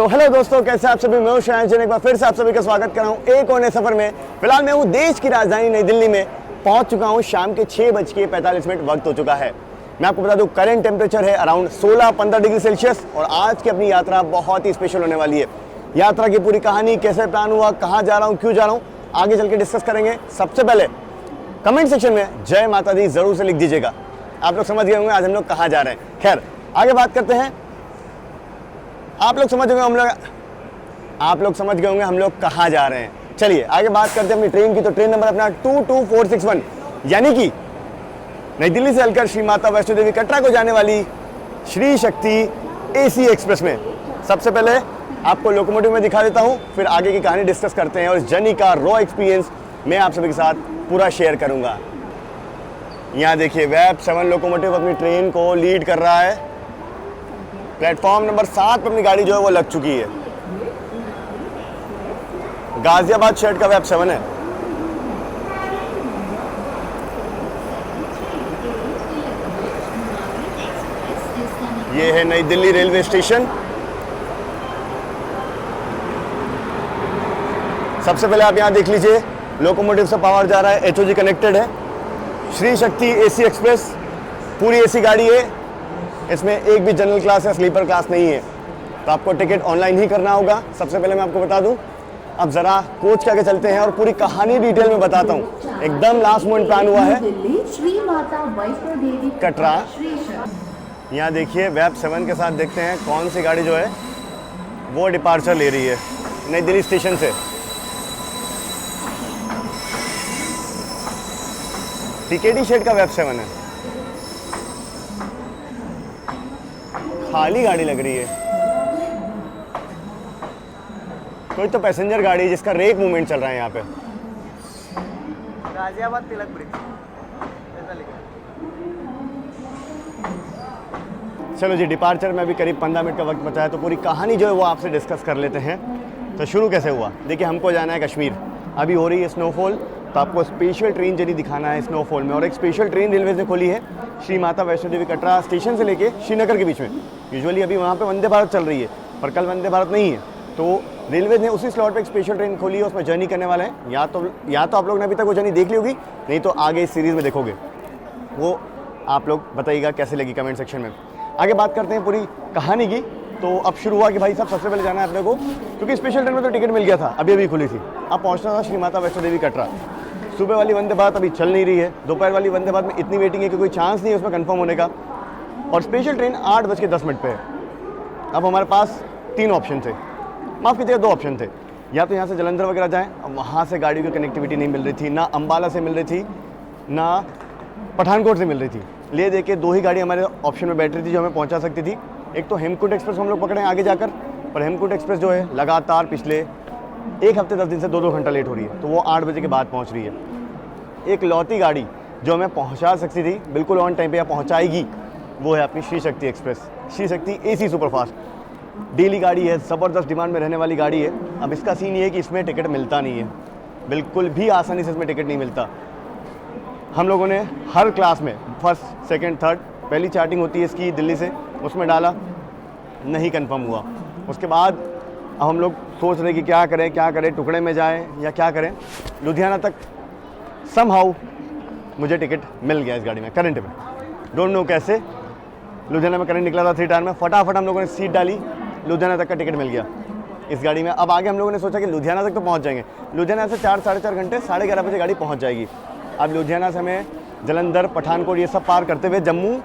So hello दोस्तों, कैसे आप सभी। मैं शायद एक बार फिर से आप सभी का स्वागत कर रहा हूँ एक और नए सफर में। फिलहाल मैं हूँ देश की राजधानी नई दिल्ली में, पहुंच चुका हूँ। शाम के 6:45 वक्त हो चुका है। मैं आपको बता दूं करंट टेम्परेचर है अराउंड 16-15 डिग्री सेल्सियस और आज की अपनी यात्रा बहुत ही स्पेशल होने वाली है। यात्रा की पूरी कहानी, कैसे प्लान हुआ, कहाँ जा रहा हूँ, क्यों जा रहा हूँ, आगे चल के डिस्कस करेंगे। सबसे पहले कमेंट सेक्शन में जय माता दी जरूर से लिख दीजिएगा। आप लोग समझ गए होंगे आज हम लोग कहाँ जा रहे हैं। खैर आगे बात करते हैं। आप लोग समझ गए होंगे हम लोग कहाँ जा रहे हैं। चलिए आगे बात करते हैं अपनी ट्रेन की। तो ट्रेन नंबर अपना 22461 यानी कि नई दिल्ली से चलकर श्री माता वैष्णो देवी कटरा को जाने वाली श्री शक्ति एसी एक्सप्रेस में। सबसे पहले आपको लोकोमोटिव में दिखा देता हूँ, फिर आगे की कहानी डिस्कस करते हैं और इस जर्नी का रॉ एक्सपीरियंस मैं आप सभी के साथ पूरा शेयर करूँगा। यहाँ देखिए वेब 7 लोकोमोटिव अपनी ट्रेन को लीड कर रहा है। प्लेटफॉर्म नंबर 7 पर अपनी गाड़ी जो है वो लग चुकी है। गाजियाबाद शहर का वेब 7 है। ये है नई दिल्ली रेलवे स्टेशन। सबसे पहले आप यहां देख लीजिए, लोकोमोटिव से पावर जा रहा है, एचओजी कनेक्टेड है। श्री शक्ति एसी एक्सप्रेस पूरी एसी गाड़ी है। इसमें एक भी जनरल क्लास या स्लीपर क्लास नहीं है, तो आपको टिकट ऑनलाइन ही करना होगा। सबसे पहले मैं आपको बता दूं, अब जरा कोच के आगे चलते हैं और पूरी कहानी डिटेल में बताता हूं। एकदम लास्ट मोमेंट प्लान हुआ है। कटरा, यहाँ देखिए वेब 7 के साथ देखते हैं कौन सी गाड़ी जो है वो डिपार्चर ले रही है नई दिल्ली स्टेशन से। टीकेडी शेड का वेब 7 है। खाली गाड़ी लग रही है। कोई तो पैसेंजर गाड़ी जिसका रेक मूवमेंट चल रहा है यहाँ पे। गाजियाबाद तिलक ब्रिज ऐसा लिखा है। चलो जी, डिपार्चर में अभी करीब 15 मिनट का वक्त बचा है, तो पूरी कहानी जो है वो आपसे डिस्कस कर लेते हैं। तो शुरू कैसे हुआ, देखिए हमको जाना है कश्मीर। अभी हो रही है स्नोफॉल, तो आपको स्पेशल ट्रेन जर्नी दिखाना है स्नोफॉल में। और एक स्पेशल ट्रेन रेलवे ने खोली है श्री माता वैष्णो देवी कटरा स्टेशन से लेके श्रीनगर के बीच में। यूजुअली अभी वहाँ पे वंदे भारत चल रही है, पर कल वंदे भारत नहीं है, तो रेलवे ने उसी स्लॉट पे एक स्पेशल ट्रेन खोली है, उसमें जर्नी करने वाले हैं। या तो आप लोग ने अभी तक वो जर्नी देख ली होगी, नहीं तो आगे इस सीरीज़ में देखोगे। वो आप लोग बताइएगा कैसे लगी कमेंट सेक्शन में। आगे बात करते हैं पूरी कहानी की। तो अब शुरू हुआ कि भाई साहब सबसे पहले जाना है अपने को, क्योंकि स्पेशल ट्रेन में तो टिकट मिल गया था, अभी खुली थी। अब पहुँचना था श्री माता वैष्णो देवी कटरा। सुबह वाली वंदे भारत अभी चल नहीं रही है, दोपहर वाली वंदे भारत में इतनी वेटिंग है कि कोई चांस नहीं है उसमें कंफर्म होने का। और स्पेशल ट्रेन 8:10 पे है। अब हमारे पास 3 ऑप्शन थे, माफ़ कीजिएगा 2 ऑप्शन थे। या तो यहाँ से जलंधर वगैरह जाएं, अब वहाँ से गाड़ी की कनेक्टिविटी नहीं मिल रही थी, ना अम्बाला से मिल रही थी, ना पठानकोट से मिल रही थी। ले दे के 2 ही गाड़ी हमारे ऑप्शन में बैठ रही थी जो हमें पहुँचा सकती थी। एक तो हेमकूट एक्सप्रेस हम लोग पकड़े आगे जाकर, पर हेमकूट एक्सप्रेस जो है लगातार पिछले 1 हफ्ते 10 दिन से 2-2 घंटा लेट हो रही है, तो वो 8 बजे के बाद पहुँच रही है। एक लौती गाड़ी जो हमें पहुंचा सकती थी बिल्कुल ऑन टाइम पे या पहुंचाएगी, वो है अपनी Shri Shakti express, Shri Shakti AC superfast. Daily गाड़ी है, ज़बरदस्त डिमांड में रहने वाली गाड़ी है। अब इसका सीन ये है कि इसमें टिकट मिलता नहीं है, बिल्कुल भी आसानी से इसमें टिकट नहीं मिलता। हम लोगों ने हर क्लास में फर्स्ट, सेकंड, थर्ड, पहली चार्टिंग होती है इसकी दिल्ली से, उसमें डाला, नहीं कंफर्म हुआ। उसके बाद अब हम लोग सोच रहे कि क्या करें, टुकड़े में जाएँ या क्या करें। लुधियाना तक समहाउ मुझे टिकट मिल गया इस गाड़ी में, करंट में, डोंट नो कैसे। लुधियाना में करंट निकला था 3 टायर में, फटाफट हम लोगों ने सीट डाली, लुधियाना तक का टिकट मिल गया इस गाड़ी में। अब आगे हम लोगों ने सोचा कि लुधियाना तक तो पहुंच जाएंगे। लुधियाना से 4-4.5 घंटे, 11:30 बजे गाड़ी पहुंच जाएगी। अब लुधियाना से हमें जलंधर, पठानकोट ये सब पार करते हुए जम्मू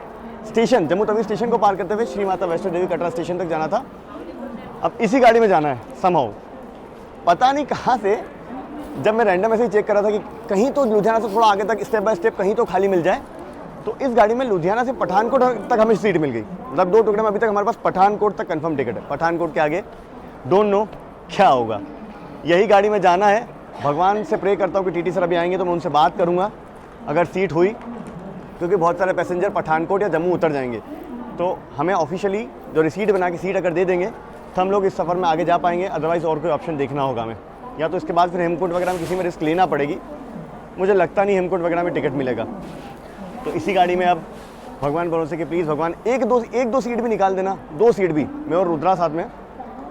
तवी स्टेशन को पार करते हुए श्री माता वैष्णो देवी कटरा स्टेशन तक जाना था। अब इसी गाड़ी में जाना है समहाउ, पता नहीं कहाँ से। जब मैं रैंडम ऐसे ही चेक कर रहा था कि कहीं तो लुधियाना से थोड़ा आगे तक स्टेप बाय स्टेप कहीं तो खाली मिल जाए, तो इस गाड़ी में लुधियाना से पठानकोट तक हमें सीट मिल गई। मतलब 2 टुकड़े में अभी तक हमारे पास पठानकोट तक कंफर्म टिकट है। पठानकोट के आगे डोंट नो क्या होगा। यही गाड़ी में जाना है। भगवान से प्रे करता हूँ कि टीटी सर अभी आएंगे तो मैं उनसे बात करूँगा अगर सीट हुई, क्योंकि बहुत सारे पैसेंजर पठानकोट या जम्मू उतर जाएंगे, तो हमें ऑफिशियली जो रिसीट बना के सीट अगर दे देंगे तो हम लोग इस सफ़र में आगे जा पाएंगे। अदरवाइज़ और कोई ऑप्शन देखना होगा हमें, या तो इसके बाद फिर हेमकूट वगैरह में किसी में रिस्क लेना पड़ेगी। मुझे लगता नहीं हेमकूट वगैरह में टिकट मिलेगा। तो इसी गाड़ी में अब भगवान भरोसे कि प्लीज़ भगवान एक दो सीट भी निकाल देना, 2 सीट भी, मैं और रुद्रा साथ में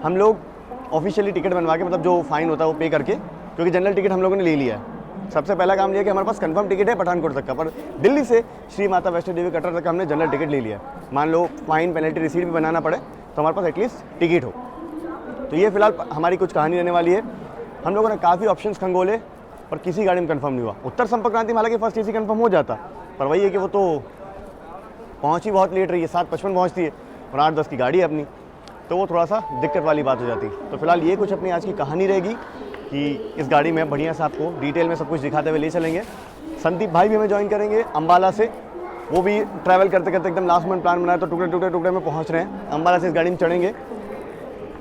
हम लोग ऑफिशियली टिकट बनवा के, मतलब जो फ़ाइन होता है वो पे करके, क्योंकि जनरल टिकट हम लोगों ने ले लिया है। सबसे पहला काम ये है कि हमारे पास कंफर्म टिकट है पठानकोट तक का, पर दिल्ली से श्री माता वैष्णो देवी कटरा तक हमने जनरल टिकट ले लिया है। मान लो फ़ाइन पेनल्टी रिसीट भी बनाना पड़े तो हमारे पास एटलीस्ट टिकट हो। तो ये फिलहाल हमारी कुछ कहानी रहने वाली है। हम लोगों ने काफ़ी ऑप्शंस खंगोले और किसी गाड़ी में कंफर्म नहीं हुआ। उत्तर संपर्क क्रांति में हालांकि फर्स्ट एसी कंफर्म हो जाता, पर वही है कि वो तो पहुँच ही बहुत लेट रही है, 7:55 पहुँचती है और 8:10 की गाड़ी है अपनी, तो वो थोड़ा सा दिक्कत वाली बात हो जाती। तो फिलहाल ये कुछ अपनी आज की कहानी रहेगी कि इस गाड़ी में बढ़िया से आपको डिटेल में सब कुछ दिखाते हुए ले चलेंगे। संदीप भाई भी हमें ज्वाइन करेंगे अम्बाला से, वो भी ट्रैवल करते करते एकदम लास्ट मिनट प्लान बनाया तो टुकड़े में पहुँच रहे हैं। अम्बाला से इस गाड़ी में चढ़ेंगे,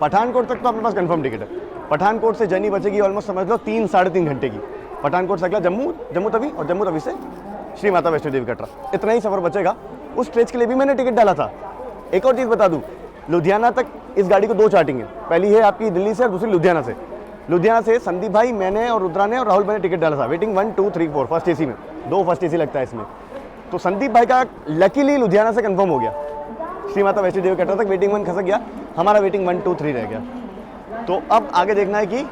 पठानकोट तक तो अपने पास कंफर्म टिकट है। पठानकोट से जर्नी बचेगी ऑलमोस्ट समझ लो 3-3.5 घंटे की। पठानकोट से अगला जम्मू तवी और जम्मू तवी से श्री माता वैष्णो देवी कटरा, इतना ही सफ़र बचेगा। उस स्ट्रेच के लिए भी मैंने टिकट डाला था। एक और चीज़ बता दूँ, लुधियाना तक इस गाड़ी को 2 चार्टिंग है, पहली है आपकी दिल्ली से और दूसरी लुधियाना से। लुधियाना से संदीप भाई, मैंने और रुद्रा ने और राहुल भाई ने टिकट डाला था। वेटिंग 1, 2, 3, 4 फर्स्ट एसी में, 2 फर्स्ट एसी लगता है इसमें। तो संदीप भाई का लकीली लुधियाना से कंफर्म हो गया, श्री माता वैष्णो देवी कटरा तक वेटिंग 1 खसक गया, हमारा वेटिंग 1, 2, 3 रह गया। तो अब आगे देखना है कि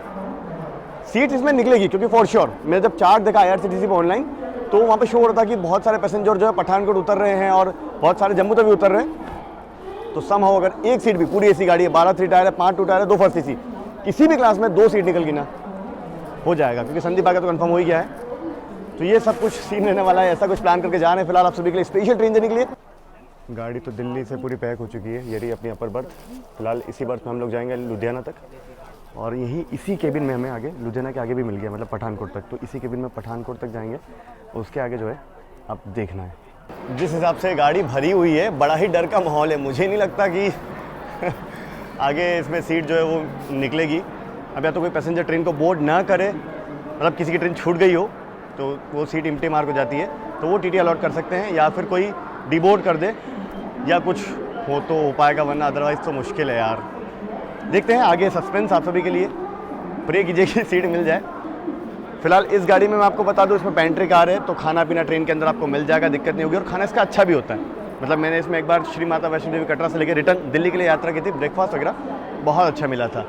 सीट इसमें निकलेगी, क्योंकि फॉर श्योर मैंने जब चार्ट देखा IRCTC पे ऑनलाइन तो वहाँ पे शो हो रहा था कि बहुत सारे पैसेंजर जो है पठानकोट उतर रहे हैं और बहुत सारे जम्मू तक भी उतर रहे हैं। तो सम हो अगर एक सीट भी, पूरी एसी गाड़ी है, 12 3 टायर है, 5 2 टायर है, 2 फर्स्ट एसी, किसी भी क्लास में 2 सीट निकल गई ना हो जाएगा, क्योंकि संदीप भाई का तो कंफर्म हो ही गया है। तो ये सब कुछ सीन रहने वाला है, ऐसा कुछ प्लान करके जा रहे हैं फिलहाल आप सभी के लिए स्पेशल ट्रेन देने के लिए। गाड़ी तो दिल्ली से पूरी पैक हो चुकी है, ये रही अपनी अपर बर्थ। फिलहाल इसी बर्थ में हम लोग जाएंगे लुधियाना तक, और यही इसी केबिन में हमें आगे लुधियाना के आगे भी मिल गया, मतलब पठानकोट तक। तो इसी केबिन में पठानकोट तक जाएंगे, उसके आगे जो है अब देखना है। जिस हिसाब से गाड़ी भरी हुई है, बड़ा ही डर का माहौल है। मुझे नहीं लगता कि आगे इसमें सीट जो है वो निकलेगी। अब या तो कोई पैसेंजर ट्रेन को बोर्ड ना करे, मतलब किसी की ट्रेन छूट गई हो तो वो सीट इम्प्टी मार्क हो जाती है, तो वो TT अलॉट कर सकते हैं, या फिर कोई डिबोर्ड कर दे या कुछ हो तो हो पाएगा, वरना अदरवाइज़ तो मुश्किल है यार। देखते हैं, आगे सस्पेंस आप सभी के लिए। प्रे कीजिए कि सीट मिल जाए। फिलहाल इस गाड़ी में मैं आपको बता दूं, इसमें पेंट्री कार है, तो खाना पीना ट्रेन के अंदर आपको मिल जाएगा, दिक्कत नहीं होगी। और खाना इसका अच्छा भी होता है, मतलब मैंने इसमें एक बार श्री माता वैष्णो देवी कटरा से लेकर रिटर्न दिल्ली के लिए यात्रा की थी, ब्रेकफास्ट वगैरह बहुत अच्छा मिला था।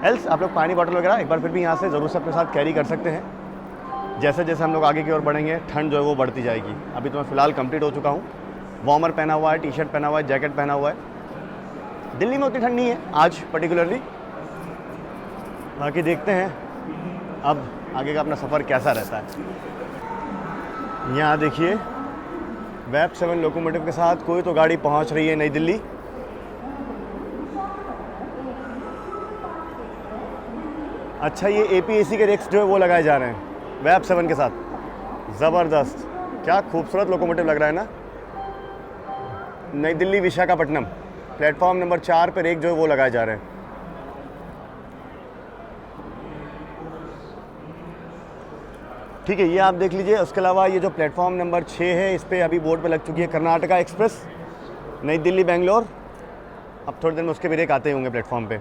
एल्स आप लोग पानी बॉटल वगैरह एक बार फिर भी यहाँ से ज़रूर से अपने साथ कैरी कर सकते हैं। जैसे जैसे हम लोग आगे की ओर बढ़ेंगे, ठंड जो है वो बढ़ती जाएगी। अभी तो मैं फ़िलहाल कंप्लीट हो चुका हूँ, वार्मर पहना हुआ है, टी-शर्ट पहना हुआ है, जैकेट पहना हुआ है। दिल्ली में उतनी ठंड नहीं है आज पर्टिकुलरली, बाकी देखते हैं अब आगे का अपना सफ़र कैसा रहता है। यहाँ देखिए वैप 7 लोकोमोटिव के साथ कोई तो गाड़ी पहुँच रही है नई दिल्ली। अच्छा, ये APAC के रेक्स जो है वो लगाए जा रहे हैं वैप 7 के साथ। ज़बरदस्त, क्या खूबसूरत लोकोमोटिव लग रहा है ना। नई दिल्ली विशाखापट्टनम प्लेटफॉर्म नंबर 4 पर रेक जो है वो लगाए जा रहे हैं। ठीक है, ये आप देख लीजिए। उसके अलावा ये जो प्लेटफॉर्म नंबर 6 है, इस पर अभी बोर्ड पे लग चुकी है कर्नाटका एक्सप्रेस नई दिल्ली बेंगलोर। अब थोड़ी देर में उसके भी रेक आते ही होंगे प्लेटफॉर्म पे।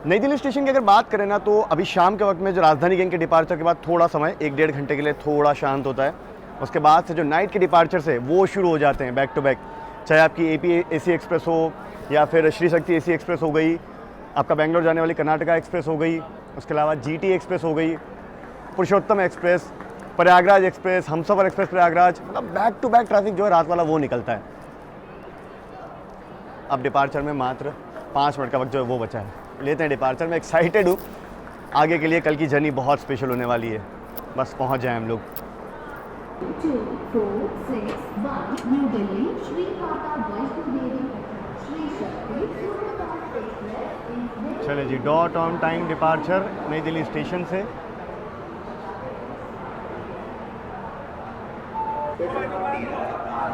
नई दिल्ली स्टेशन की अगर बात करें ना, तो अभी शाम के वक्त में जो राजधानी गैंग के डिपार्चर के बाद थोड़ा समय 1-1.5 घंटे के लिए थोड़ा शांत होता है। उसके बाद से जो नाइट के डिपार्चर्स है वो शुरू हो जाते हैं बैक टू बैक, चाहे आपकी APAC एक्सप्रेस हो या फिर श्री शक्ति AC एक्सप्रेस हो गई, आपका बेंगलोर जाने वाली कर्नाटका एक्सप्रेस हो गई, उसके अलावा GT एक्सप्रेस हो गई, पुरुषोत्तम एक्सप्रेस, प्रयागराज एक्सप्रेस, हमसफ़र एक्सप्रेस प्रयागराज, मतलब बैक टू बैक ट्रैफिक जो है रात वाला वो निकलता है। अब डिपार्चर में मात्र 5 मिनट का वक्त जो है वो बचा है, लेते हैं डिपार्चर में। एक्साइटेड हूँ आगे के लिए, कल की जर्नी बहुत स्पेशल होने वाली है, बस पहुँच जाएँ हम लोग। 2, 4, 6, 1 new Delhi Shri Mata Vaishno Devi Shri Shakti superfast express. चले जी, डॉट ऑन टाइम डिपार्चर नई दिल्ली स्टेशन से।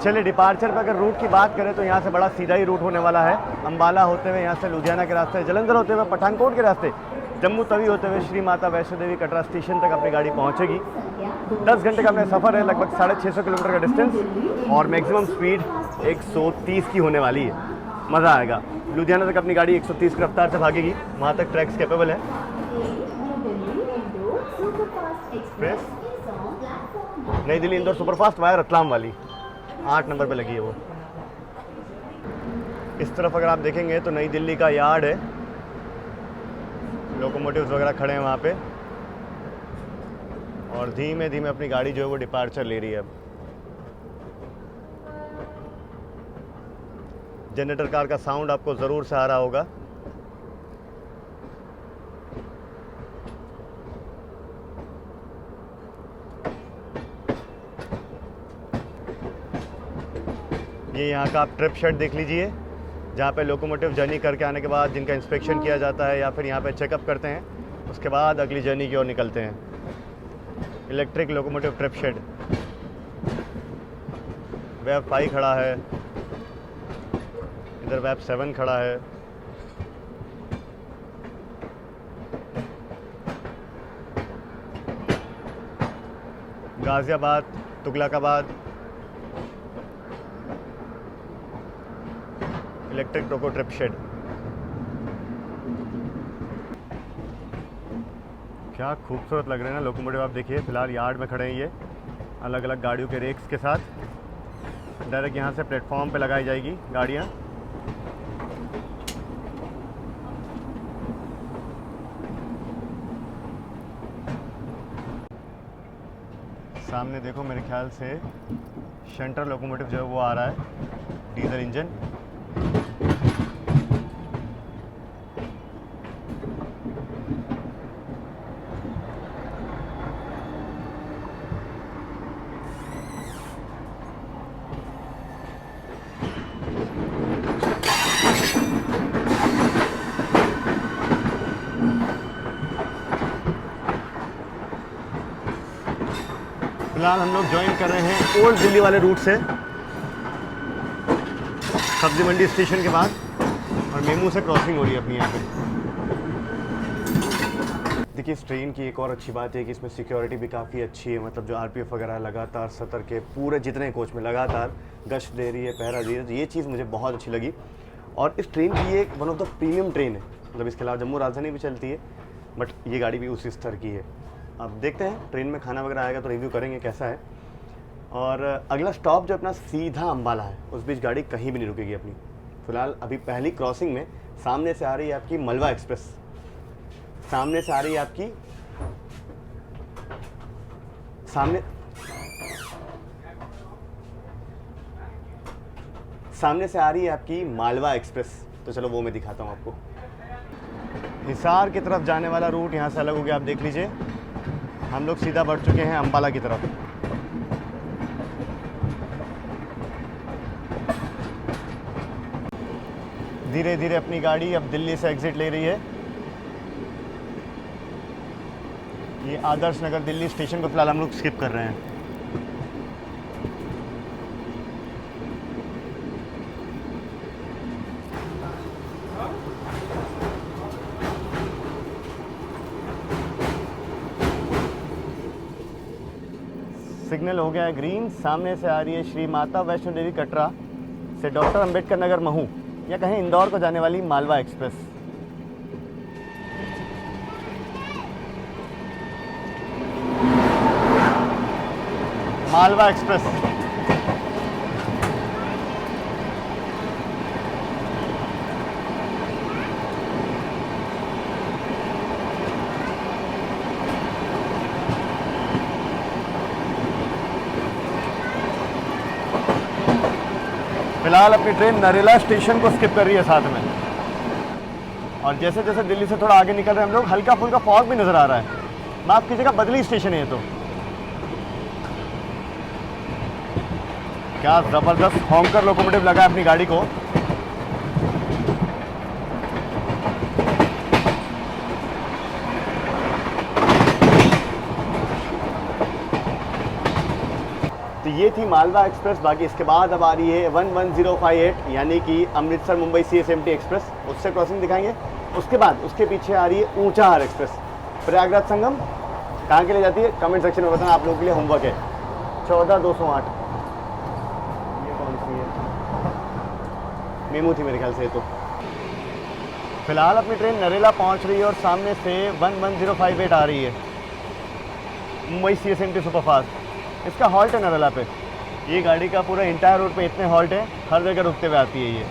चलिए, डिपार्चर पर अगर रूट की बात करें तो यहाँ से बड़ा सीधा ही रूट होने वाला है। अम्बाला होते हुए यहाँ से लुधियाना के रास्ते, जलंधर होते हुए पठानकोट के रास्ते, जम्मू तवी होते हुए श्री माता वैष्णो देवी कटरा स्टेशन तक अपनी गाड़ी पहुँचेगी। 10 घंटे का अपना सफ़र है, लगभग 650 किलोमीटर का डिस्टेंस, और मैक्सिमम स्पीड 130 की होने वाली है। मज़ा आएगा। लुधियाना तक अपनी गाड़ी 130 की रफ्तार से भागेगी, वहाँ तक ट्रैक्स कैपेबल है। एक्सप्रेस नई दिल्ली इंदौर सुपरफास्ट वाया रतलाम वाली 8 नंबर पे लगी है वो। इस तरफ अगर आप देखेंगे तो नई दिल्ली का यार्ड है, लोकोमोटिव्स वगैरह खड़े हैं वहाँ पे, और धीमे धीमे अपनी गाड़ी जो है वो डिपार्चर ले रही है अब। जनरेटर कार का साउंड आपको ज़रूर से आ रहा होगा। ये यहाँ का आप ट्रिप शेड देख लीजिए, जहाँ पे लोकोमोटिव जर्नी करके आने के बाद जिनका इंस्पेक्शन किया जाता है या फिर यहाँ पे चेकअप करते हैं, उसके बाद अगली जर्नी की ओर निकलते हैं। Electric locomotive trip shed. वेब 5 खड़ा है, इधर वेब 7 खड़ा है। Ghaziabad, Tughlakabad, electric loco trip shed. क्या खूबसूरत लग रहे हैं ना लोकोमोटिव। आप देखिए फ़िलहाल यार्ड में खड़े हैं ये, अलग अलग गाड़ियों के रेक्स के साथ। डायरेक्ट यहाँ से प्लेटफॉर्म पे लगाई जाएगी गाड़ियाँ। सामने देखो, मेरे ख्याल से शंटर लोकोमोटिव जो है वो आ रहा है, डीजल इंजन। फिलहाल हम लोग ज्वाइन कर रहे हैं ओल्ड दिल्ली वाले रूट से, सब्जी मंडी स्टेशन के बाद, और मेमू से क्रॉसिंग हो रही है अपनी यहाँ पे। देखिए इस ट्रेन की एक और अच्छी बात है कि इसमें सिक्योरिटी भी काफ़ी अच्छी है। मतलब जो आरपीएफ वगैरह लगातार सतर्क के पूरे जितने कोच में लगातार गश्त दे रही है, पहरा दे रही है, तो ये चीज़ मुझे बहुत अच्छी लगी। और इस ट्रेन की ये one of the premium train है। मतलब इसके अलावा जम्मू राजधानी भी चलती है, बट ये गाड़ी भी उसी स्तर की है। अब देखते हैं ट्रेन में खाना वगैरह आएगा तो रिव्यू करेंगे कैसा है। और अगला स्टॉप जो अपना सीधा अम्बाला है, उस बीच गाड़ी कहीं भी नहीं रुकेगी अपनी। फिलहाल अभी पहली क्रॉसिंग में सामने से आ रही है आपकी मलवा एक्सप्रेस, सामने से आ रही है आपकी सामने से आ रही है आपकी मालवा एक्सप्रेस। तो चलो वो मैं दिखाता हूँ आपको। हिसार की तरफ जाने वाला रूट यहाँ से अलग हो गया, आप देख लीजिए। हम लोग सीधा बढ़ चुके हैं अम्बाला की तरफ। धीरे धीरे अपनी गाड़ी अब दिल्ली से एग्जिट ले रही है। ये आदर्श नगर दिल्ली स्टेशन को फिलहाल हम लोग स्किप कर रहे हैं। सिग्नल हो गया है ग्रीन। सामने से आ रही है श्री माता वैष्णो देवी कटरा से डॉक्टर अंबेडकर नगर महू, या कहें इंदौर को जाने वाली मालवा एक्सप्रेस। मालवा एक्सप्रेस फिलहाल अपनी ट्रेन नरेला स्टेशन को स्किप कर रही है साथ में। और जैसे जैसे दिल्ली से थोड़ा आगे निकल रहे हैं हम लोग, हल्का फुल्का फॉग भी नज़र आ रहा है। माफ़ कीजिएगा, बदली स्टेशन है ये तो। क्या ज़बरदस्त हॉन्कर लोकोमोटिव लगा है अपनी गाड़ी को। तो ये थी मालवा एक्सप्रेस। बाकी इसके बाद अब आ रही है 11058, यानी कि अमृतसर मुंबई CSMT एक्सप्रेस। उससे क्रॉसिंग दिखाएंगे। उसके बाद उसके पीछे आ रही है ऊंचाहार एक्सप्रेस। प्रयागराज संगम कहाँ के लिए जाती है कमेंट सेक्शन में बताना, आप लोगों के लिए होमवर्क है। 14208 ये कौन सी है? मेमू थी मेरे ख्याल से। तो फिलहाल अपनी ट्रेन नरेला पहुँच रही है और सामने से 11058 आ रही है, मुंबई CSMT सुपरफास्ट। इसका हॉल्ट है नरेला पे। ये गाड़ी का पूरा इंटायर रोड पे इतने हॉल्ट है, हर जगह रुकते हुए आती है ये।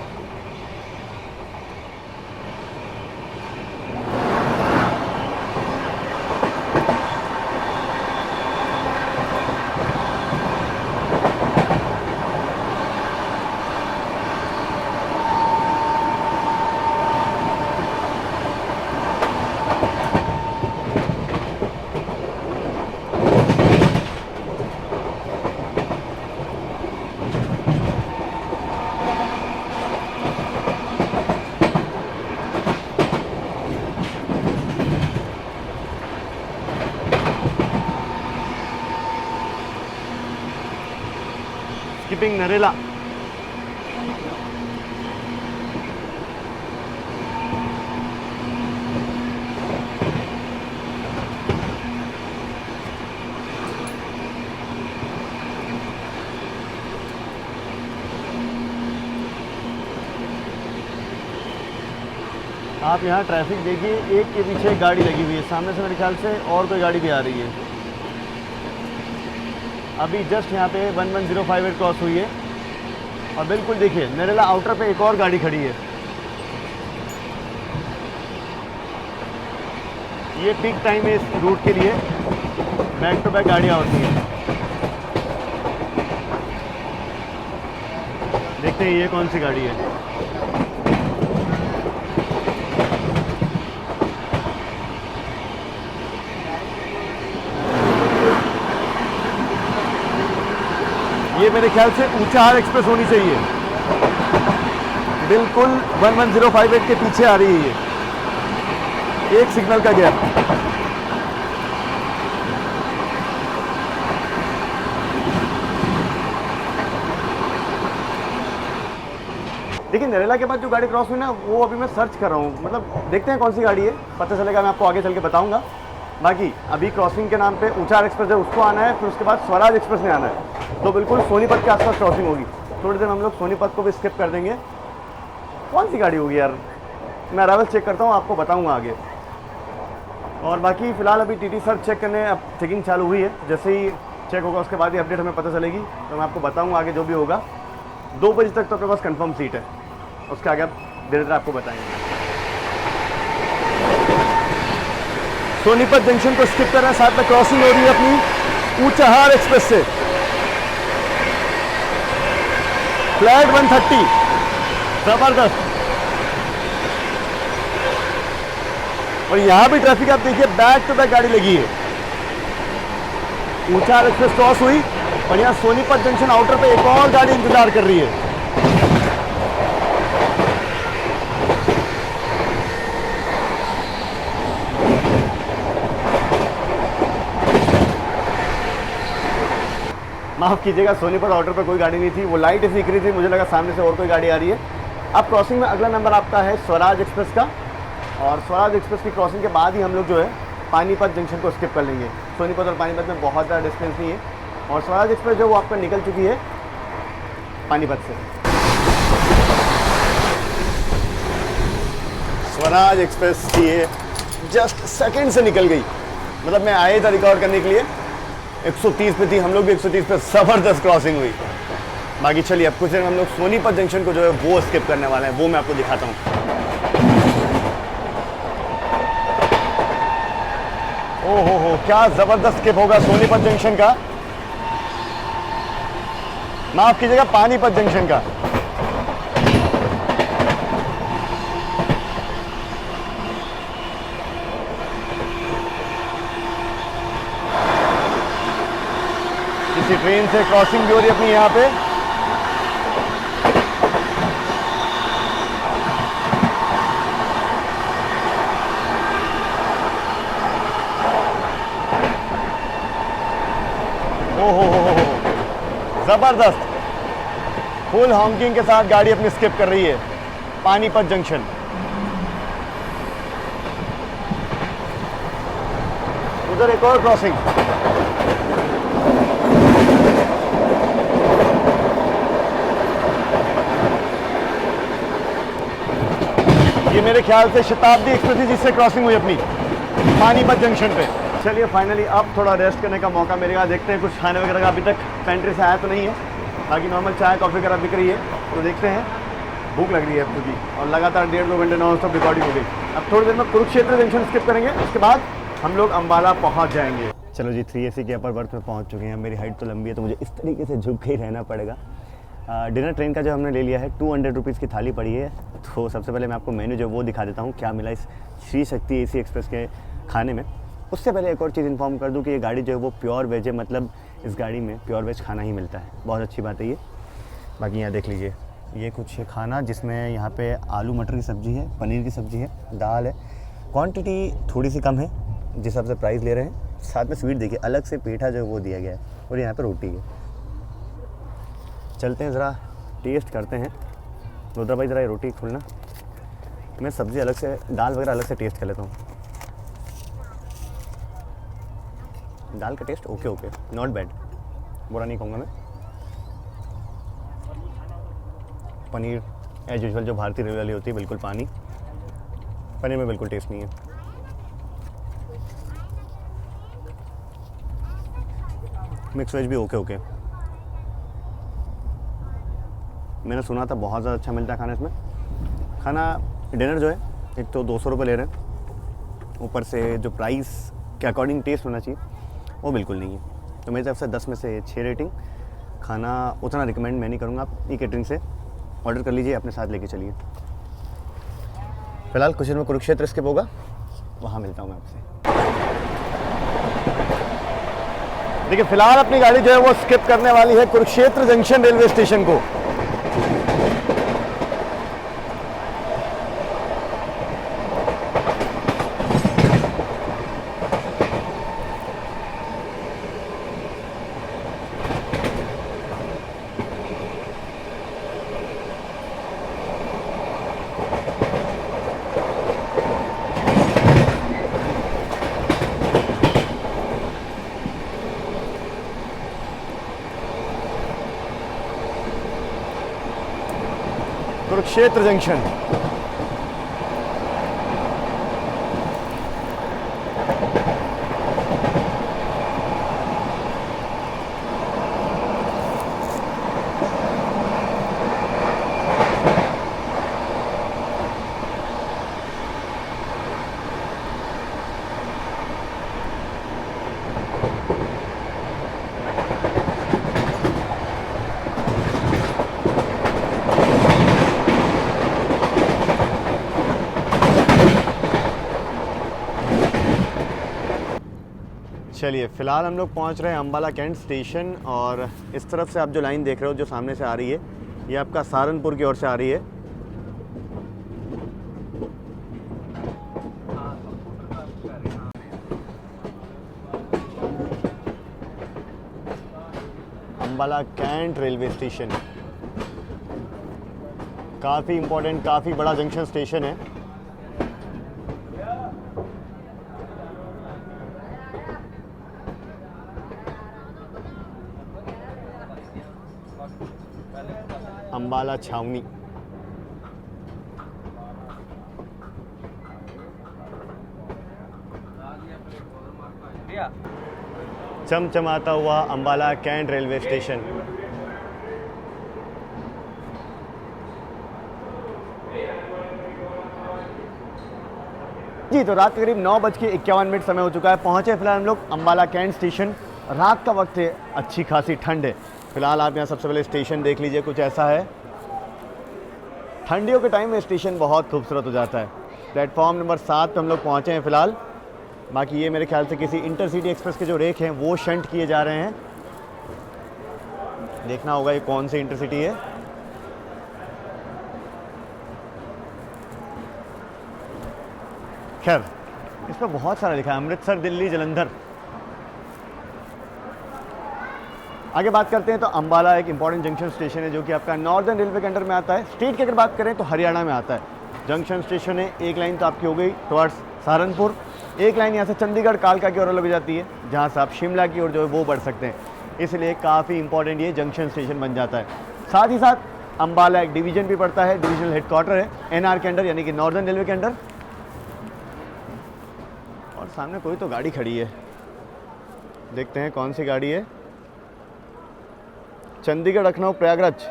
स्लीपिंग नरेला। आप यहाँ ट्रैफिक देखिए, एक के पीछे एक गाड़ी लगी हुई है, सामने से मेरे ख्याल से और कोई गाड़ी भी आ रही है। अभी जस्ट यहाँ पे 11058 क्रॉस हुई है और बिल्कुल देखिए नरेला आउटर पे एक और गाड़ी खड़ी है। ये पीक टाइम है इस रूट के लिए, बैक टू बैक गाड़ियाँ होती हैं। देखते हैं ये कौन सी गाड़ी है। ये मेरे ख्याल से ऊंचाहार एक्सप्रेस होनी चाहिए, बिल्कुल 11058 के पीछे आ रही है ये, एक सिग्नल का गैप। देखिए नरेला के बाद जो गाड़ी क्रॉस हुई ना, वो अभी मैं सर्च कर रहा हूँ, मतलब देखते हैं कौन सी गाड़ी है, पता चलेगा, मैं आपको आगे चल के बताऊंगा। बाकी अभी क्रॉसिंग के नाम पे ऊंचाहार एक्सप्रेस है, उसको आना है, फिर उसके बाद स्वराज एक्सप्रेस में आना है, तो बिल्कुल सोनीपत के आसपास क्रॉसिंग होगी। थोड़ी देर में हम लोग सोनीपत को भी स्किप कर देंगे। कौन सी गाड़ी होगी यार, मैं अरावल चेक करता हूँ, आपको बताऊँगा आगे। और बाकी फ़िलहाल अभी टीटी सर्च चेक करने, अब चेकिंग चालू हुई है, जैसे ही चेक होगा उसके बाद ही अपडेट हमें पता चलेगी, तो मैं आपको बताऊँगा आगे जो भी होगा। 2 बजे तक तो अपने पास कन्फर्म सीट है, उसके आगे आप धीरे धीरे आपको बताएंगे। सोनीपत जंक्शन को स्किप कर रहे हैं, साथ में क्रॉसिंग हो रही है अपनी ऊंचाहार एक्सप्रेस से, फ्लैट 130, जबरदस्त। और यहां भी ट्रैफिक आप देखिए, बैक टू बैक गाड़ी लगी है। ऊंचाहार एक्सप्रेस क्रॉस हुई और यहां सोनीपत जंक्शन आउटर पे एक और गाड़ी इंतजार कर रही है। माफ़ कीजिएगा, सोनीपत आउटर पर कोई गाड़ी नहीं थी, वो लाइट ऐसी दिख रही थी, मुझे लगा सामने से और कोई गाड़ी आ रही है। अब क्रॉसिंग में अगला नंबर आपका है स्वराज एक्सप्रेस का, और स्वराज एक्सप्रेस की क्रॉसिंग के बाद ही हम लोग जो है पानीपत जंक्शन को स्किप कर लेंगे। सोनीपत और पानीपत में बहुत ज़्यादा डिस्टेंस नहीं है, और स्वराज एक्सप्रेस जो वो आपका निकल चुकी है पानीपत से। स्वराज एक्सप्रेस ये जस्ट सेकेंड से निकल गई, मतलब मैं आया था रिकॉर्ड करने के लिए, 130 पे थी, हम लोग भी 130 पे, ज़बरदस्त क्रॉसिंग हुई। बाकी चलिए अब कुछ देर में हम लोग सोनीपत जंक्शन को जो है वो स्किप करने वाले हैं, वो मैं आपको दिखाता हूँ। ओहो क्या ज़बरदस्त स्किप होगा सोनीपत जंक्शन का, माफ़ कीजिएगा पानीपत जंक्शन का। किसी ट्रेन से क्रॉसिंग भी हो रही है अपनी यहाँ पे। ओहो जबरदस्त, फुल हॉकिंग के साथ गाड़ी अपनी स्किप कर रही है पानीपत जंक्शन। उधर एक और क्रॉसिंग, ये मेरे ख्याल से शताब्दी एक्सप्रेस थी जिससे क्रॉसिंग हुई अपनी पानीपत जंक्शन पे। चलिए फाइनली अब थोड़ा रेस्ट करने का मौका मिलेगा, देखते हैं कुछ खाने वगैरह का अभी तक पेंट्री से आया तो नहीं है, बाकी नॉर्मल चाय कॉफ़ी वगैरह बिक रही है, तो देखते हैं। भूख लग रही है खुद ही, और लगातार 1.5-2 घंटे नॉन स्टॉप रिकॉर्डिंग हो गई। अब थोड़ी देर में कुरुक्षेत्र जंक्शन स्किप करेंगे, उसके बाद हम लोग अम्बाला पहुँच जाएंगे। चलो जी 3AC के अपर बर्थ में पहुँच चुके हैं। मेरी हाइट तो लंबी है तो मुझे इस तरीके से झुक के ही रहना पड़ेगा। डिनर ट्रेन का जो हमने ले लिया है 200 रुपीज़ की थाली पड़ी है। तो सबसे पहले मैं आपको मेन्यू जो वो दिखा देता हूँ, क्या मिला इस श्री शक्ति AC एक्सप्रेस के खाने में। उससे पहले एक और चीज़ इन्फॉर्म कर दूँ कि ये गाड़ी जो है वो प्योर वेज है, मतलब इस गाड़ी में प्योर वेज खाना ही मिलता है, बहुत अच्छी बात है ये। बाकी यहाँ देख लीजिए, ये कुछ खाना जिसमें यहाँ पे आलू मटर की सब्ज़ी है, पनीर की सब्ज़ी है, दाल है। क्वांटिटी थोड़ी सी कम है जिस हिसाब से प्राइस ले रहे हैं। साथ में स्वीट देखिए, अलग से पेठा जो है वो दिया गया है, और यहाँ पर रोटी है। चलते हैं ज़रा टेस्ट करते हैं। रुद्रा भाई ज़रा ये रोटी खोलना, मैं सब्ज़ी अलग से, दाल वगैरह अलग से टेस्ट कर लेता हूँ। दाल का taste okay okay, not bad, बुरा नहीं कहूँगा मैं। पनीर एज यूजुअल जो भारतीय रेल वाली होती है, बिल्कुल पानी, पनीर में बिल्कुल टेस्ट नहीं है। मिक्स वेज भी ओके ओके। मैंने सुना था बहुत ज़्यादा अच्छा मिलता है खाना इसमें। खाना डिनर जो है एक तो 200 रुपये ले रहे हैं, ऊपर से जो प्राइस के अकॉर्डिंग टेस्ट होना चाहिए वो बिल्कुल नहीं है। तो मेरी तरफ से 10 में से 6 रेटिंग। खाना उतना रिकमेंड मैं नहीं करूँगा, आप ई कैटरिंग से ऑर्डर कर लीजिए, अपने साथ लेके चलिए। फिलहाल कुछ देर में कुरुक्षेत्र स्किप होगा, वहाँ मिलता हूँ मैं आपसे। देखिए फिलहाल अपनी गाड़ी जो है वो स्किप करने वाली है कुरुक्षेत्र जंक्शन रेलवे स्टेशन को। कुरुक्षेत्र जंक्शन। चलिए फ़िलहाल हम लोग पहुंच रहे हैं अम्बाला कैंट स्टेशन, और इस तरफ से आप जो लाइन देख रहे हो जो सामने से आ रही है, ये आपका सहारनपुर की ओर से आ रही है। अम्बाला कैंट रेलवे स्टेशन काफ़ी इम्पोर्टेंट, काफ़ी बड़ा जंक्शन स्टेशन है। अम्बाला छावनी। चमचमाता हुआ अम्बाला कैंट रेलवे स्टेशन। जी तो रात के करीब 9:51 समय हो चुका है। पहुंचे फिलहाल हम लोग अम्बाला कैंट स्टेशन। रात का वक्त है, अच्छी खासी ठंड है। फिलहाल आप यहाँ सबसे पहले स्टेशन देख लीजिए, कुछ ऐसा है। ठंडियों के टाइम में स्टेशन बहुत खूबसूरत हो जाता है। प्लेटफॉर्म नंबर 7 पे हम लोग पहुँचे हैं फ़िलहाल। बाकी ये मेरे ख्याल से किसी इंटरसिटी एक्सप्रेस के जो रेक हैं वो शंट किए जा रहे हैं। देखना होगा ये कौन सी इंटरसिटी है। खैर इस पर बहुत सारा लिखा है, अमृतसर, दिल्ली, जलंधर। आगे बात करते हैं तो अम्बाला एक इंपॉर्टेंट जंक्शन स्टेशन है जो कि आपका नॉर्दर्न रेलवे के अंडर में आता है। स्टेट की अगर बात करें तो हरियाणा में आता है। जंक्शन स्टेशन है, एक लाइन तो आपकी हो गई टुवर्ड्स सहारनपुर, एक लाइन यहाँ से चंडीगढ़ कालका की ओर लग जाती है, जहाँ से आप शिमला की ओर जो है वो बढ़ सकते हैं। इसलिए काफ़ी इंपॉर्टेंट ये जंक्शन स्टेशन बन जाता है। साथ ही साथ अम्बाला एक डिवीज़न भी पड़ता है, डिविजनल हेडक्वार्टर है एनआर के अंडर, यानी कि नॉर्दर्न रेलवे के अंडर। और सामने कोई तो गाड़ी खड़ी है, देखते हैं कौन सी गाड़ी है। चंडीगढ़, लखनऊ, प्रयागराज।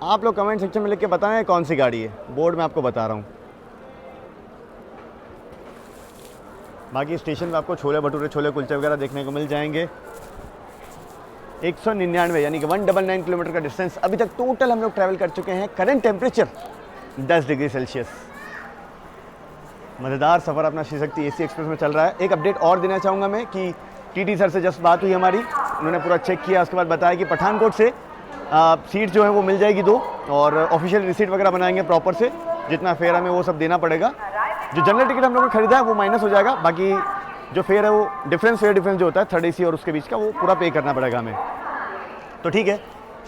आप लोग कमेंट सेक्शन में लिख के बताएं कौन सी गाड़ी है, बोर्ड में आपको बता रहा हूँ। बाकी स्टेशन में आपको छोले भटूरे, छोले कुलचे वगैरह देखने को मिल जाएंगे। 199 यानी कि 199 किलोमीटर का डिस्टेंस अभी तक टोटल हम लोग ट्रैवल कर चुके हैं। Current temperature 10 degree Celsius. मज़ेदार सफ़र अपना श्री शक्ति एसी एक्सप्रेस में चल रहा है। एक अपडेट और देना चाहूँगा मैं कि टीटी सर से जस्ट बात हुई हमारी, उन्होंने पूरा चेक किया, उसके बाद बताया कि पठानकोट से सीट जो है वो मिल जाएगी 2, और ऑफिशियल रिसीट वगैरह बनाएंगे प्रॉपर से, जितना फेयर हमें वो सब देना पड़ेगा। जो जनरल टिकट हम लोगों ने खरीदा है वो माइनस हो जाएगा, बाकी जो फेयर है वो डिफरेंस जो होता है थर्ड एसी और उसके बीच का, वो पूरा पे करना पड़ेगा हमें। तो ठीक है,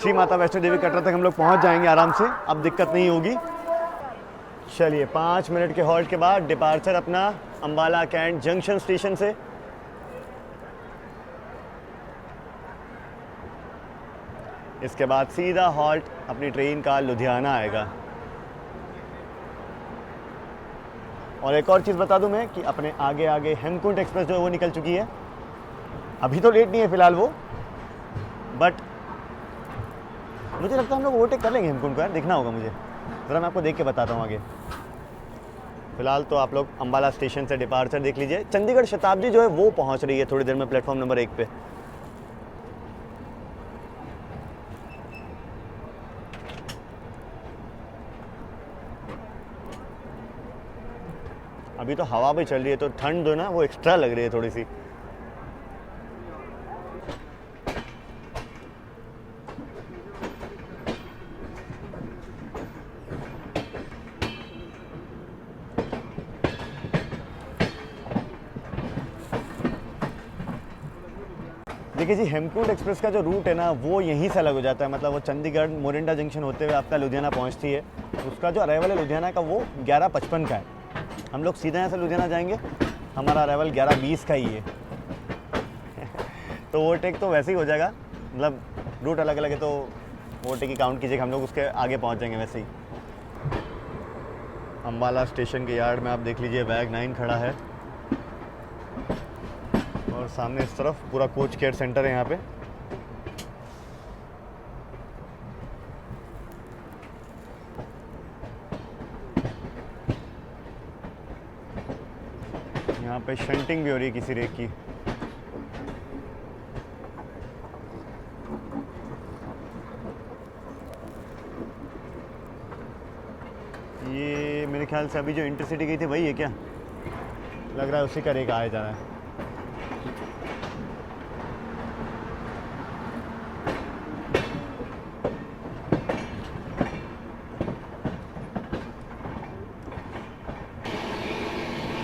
श्री माता वैष्णो देवी कटरा तक हम लोग पहुंच जाएंगे आराम से, अब दिक्कत नहीं होगी। चलिए 5 मिनट के हॉल्ट के बाद डिपार्चर अपना अम्बाला कैंट जंक्शन स्टेशन से। इसके बाद सीधा हॉल्ट अपनी ट्रेन का लुधियाना आएगा। और एक और चीज़ बता दूं मैं कि अपने आगे आगे हेमकुंड एक्सप्रेस जो है वो निकल चुकी है। अभी तो लेट नहीं है फ़िलहाल वो, बट मुझे लगता है हम लोग ओवरटेक कर लेंगे हेमकुंड को यार, देखना होगा मुझे, ज़रा मैं आपको देख के बताता हूँ आगे। फ़िलहाल तो आप लोग अम्बाला स्टेशन से डिपार्चर देख लीजिए। चंडीगढ़ शताब्दी जो है वो पहुँच रही है थोड़ी देर में प्लेटफॉर्म नंबर 1 पे। अभी तो हवा भी चल रही है तो ठंड जो ना वो एक्स्ट्रा लग रही है थोड़ी सी। देखिए जी, हेमकुंड एक्सप्रेस का जो रूट है ना वो यहीं से अलग हो जाता है, मतलब वो चंडीगढ़ मोरिंडा जंक्शन होते हुए आपका लुधियाना पहुंचती है। उसका जो अराइवल है लुधियाना का वो 11:55 का है। हम लोग सीधा यहाँ से लुधियाना जाएंगे, हमारा अराइवल 11:20 का ही है। तो ओवरटेक तो वैसे ही हो जाएगा, मतलब रूट अलग अलग है तो ओवरटेक की काउंट कीजिएगा, हम लोग उसके आगे पहुँच जाएंगे वैसे ही। अम्बाला स्टेशन के यार्ड में आप देख लीजिए बैग 9 खड़ा है और सामने इस तरफ पूरा कोच केयर सेंटर है यहाँ पे। यहाँ पे शंटिंग भी हो रही है किसी रेक की। ये मेरे ख्याल से अभी जो इंटरसिटी गई थी वही है क्या, लग रहा है उसी का रेक आया जा रहा है।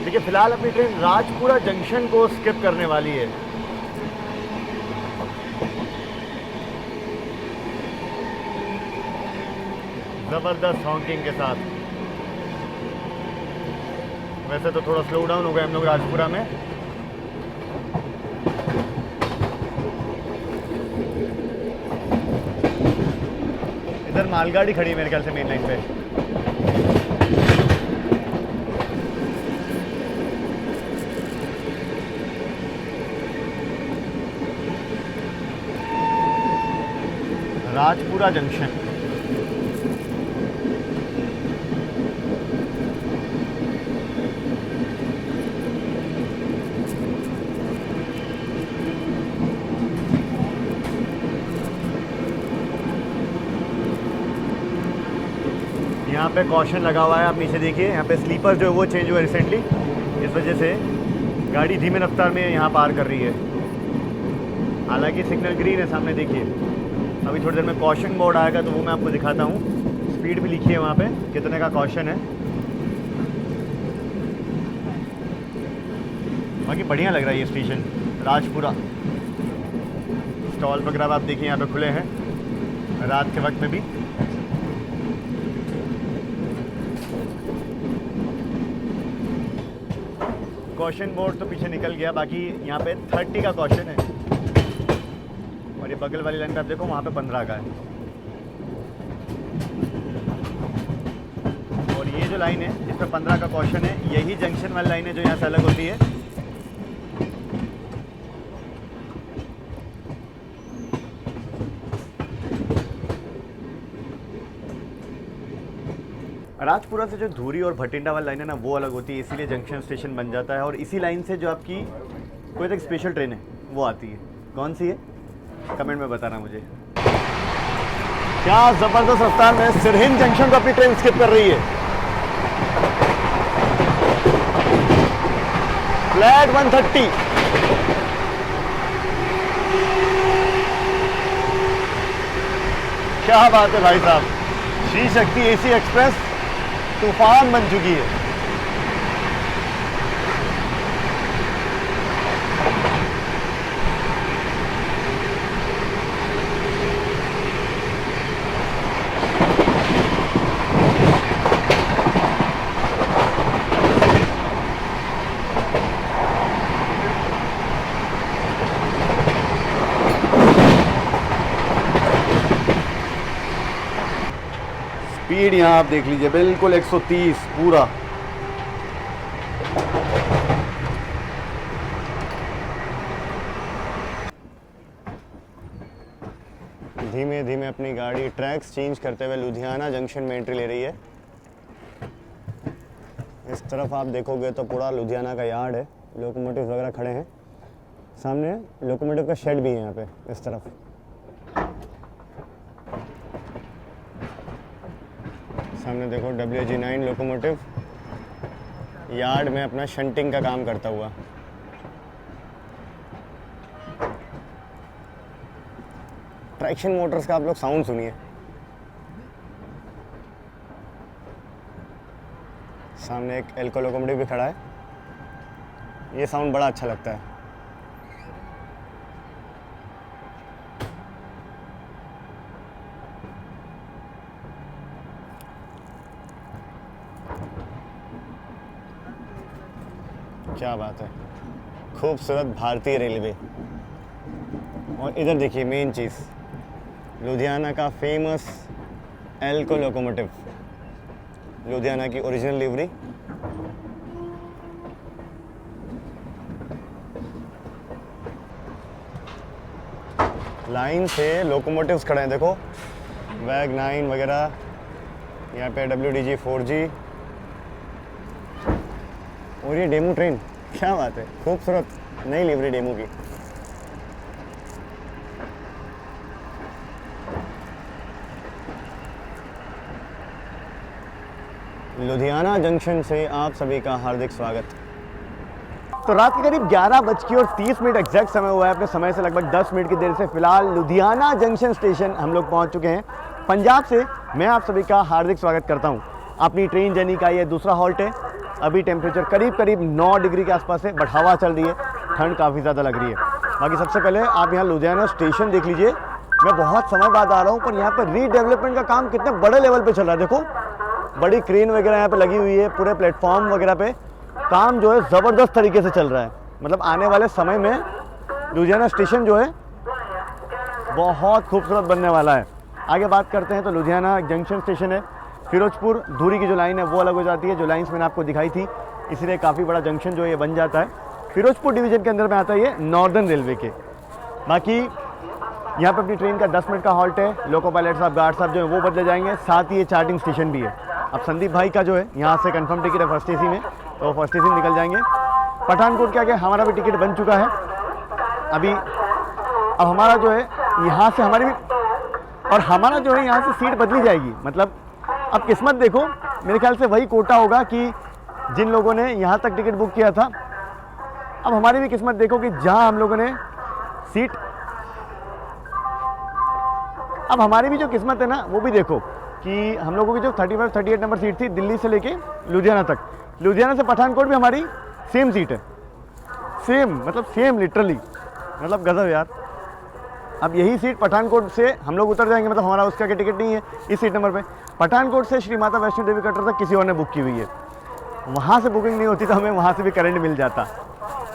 देखिए फिलहाल अपनी ट्रेन राजपुरा जंक्शन को स्किप करने वाली है। जबरदस्त हॉकिंग के साथ। वैसे तो थोड़ा स्लो डाउन हो गए हम लोग राजपुरा में। इधर मालगाड़ी खड़ी है मेरे ख्याल से मेन लाइन पे। राजपुरा जंक्शन। यहाँ पे कॉशन लगा हुआ है, आप नीचे देखिए, यहाँ पे स्लीपर जो है वो चेंज हुआ रिसेंटली, इस वजह से गाड़ी धीमे रफ्तार में यहाँ पार कर रही है। हालांकि सिग्नल ग्रीन है सामने देखिए। अभी थोड़ी देर में कॉशन मोड आएगा तो वो मैं आपको दिखाता हूँ। स्पीड भी लिखी है वहाँ पे कितने का कॉशन है। बाकी बढ़िया लग रहा है ये स्टेशन राजपुरा। स्टॉल वगैरह आप देखिए यहाँ पे खुले हैं रात के वक्त में भी। कॉशन बोर्ड तो पीछे निकल गया, बाकी यहाँ पे 30 का कॉशन है और ये बगल वाली लाइन पे आप देखो वहाँ पे 15 का है। और ये जो लाइन है इस पर 15 का कॉशन है, यही जंक्शन वाली लाइन है जो यहाँ से अलग होती है। राजपुरा से जो धूरी और भटिंडा वाली लाइन है ना वो अलग होती है, इसीलिए जंक्शन स्टेशन बन जाता है। और इसी लाइन से जो आपकी कोई एक स्पेशल ट्रेन है वो आती है। कौन सी है कमेंट में बताना मुझे। क्या जबरदस्त रफ्तार में सिरहिंद जंक्शन को अपनी ट्रेन स्किप कर रही है। फ्लैट 130। क्या बात है भाई साहब, श्री शक्ति एसी एक्सप्रेस तूफान बन चुकी है। स्पीड यहाँ आप देख लीजिए, बिल्कुल 130 पूरा। धीमे धीमे अपनी गाड़ी ट्रैक्स चेंज करते हुए लुधियाना जंक्शन में एंट्री ले रही है। इस तरफ आप देखोगे तो पूरा लुधियाना का यार्ड है, लोकोमोटिव वगैरह खड़े हैं। सामने लोकोमोटिव का शेड भी है यहाँ पे इस तरफ। सामने देखो WG9 लोकोमोटिव यार्ड में अपना शंटिंग का काम करता हुआ। ट्रैक्शन मोटर्स का आप लोग साउंड सुनिए। सामने एक एल्को लोकोमोटिव भी खड़ा है, ये साउंड बड़ा अच्छा लगता है। क्या बात है, खूबसूरत भारतीय रेलवे। और इधर देखिए मेन चीज़, लुधियाना का फेमस एल्को लोकोमोटिव, लुधियाना की ओरिजिनल लिवरी। लाइन से लोकोमोटिव्स खड़े हैं, देखो वैग 9 वगैरह, यहाँ पे WDG 4G और ये डेमो ट्रेन। क्या बात है, खूबसूरत नई लिवरी डेमो की। लुधियाना जंक्शन से आप सभी का हार्दिक स्वागत। तो रात के करीब 11:30 एग्जैक्ट समय हुआ है। अपने समय से लगभग 10 मिनट की देर से फिलहाल लुधियाना जंक्शन स्टेशन हम लोग पहुंच चुके हैं। पंजाब से मैं आप सभी का हार्दिक स्वागत करता हूं। अपनी ट्रेन जर्नी का ये दूसरा हॉल्ट है। अभी टेम्परेचर करीब 9 डिग्री के आसपास है, बट हवा चल रही है, ठंड काफ़ी ज़्यादा लग रही है। बाकी सबसे पहले आप यहाँ लुधियाना स्टेशन देख लीजिए। मैं बहुत समय बाद आ रहा हूँ, पर यहाँ पर रीडेवलपमेंट का काम कितने बड़े लेवल पे चल रहा है। देखो बड़ी क्रेन वगैरह यहाँ पे लगी हुई है, पूरे प्लेटफॉर्म वगैरह पे काम जो है ज़बरदस्त तरीके से चल रहा है। मतलब आने वाले समय में लुधियाना स्टेशन जो है बहुत खूबसूरत बनने वाला है। आगे बात करते हैं तो लुधियाना जंक्शन स्टेशन है। फिरोजपुर दूरी की जो लाइन है वो अलग हो जाती है, जो लाइन्स मैंने आपको दिखाई थी, इसलिए काफ़ी बड़ा जंक्शन जो है ये बन जाता है। फिरोजपुर डिवीज़न के अंदर में आता है ये नॉर्दर्न रेलवे के। बाकी यहाँ पे अपनी ट्रेन का 10 मिनट का हॉल्ट है। लोको पायलट साहब, गार्ड साहब जो है वो बदले जाएंगे, साथ ही ये चार्जिंग स्टेशन भी है। अब संदीप भाई का जो है यहाँ से कंफर्म टिकट है फर्स्ट AC में, तो फर्स्ट AC में निकल जाएंगे। पठानकोट के आगे हमारा भी टिकट बन चुका है अभी। अब हमारा जो है यहाँ से हमारी भी, और हमारा जो है यहाँ से सीट बदली जाएगी। मतलब अब किस्मत देखो, मेरे ख्याल से वही कोटा होगा कि जिन लोगों ने यहाँ तक टिकट बुक किया था। अब हमारी भी किस्मत देखो कि जहाँ हम लोगों ने सीट, अब हमारी भी जो किस्मत है ना वो भी देखो कि हम लोगों की जो 35-38 नंबर सीट थी दिल्ली से लेके लुधियाना तक, लुधियाना से पठानकोट भी हमारी सेम सीट है। सेम मतलब सेम लिटरली, मतलब गजब यार। अब यही सीट पठानकोट से हम लोग उतर जाएंगे, मतलब हमारा उसका टिकट नहीं है इस सीट नंबर पे। पठानकोट से श्री माता वैष्णो देवी कटर तक किसी और ने बुक की हुई है। वहाँ से बुकिंग नहीं होती तो हमें वहाँ से भी करंट मिल जाता।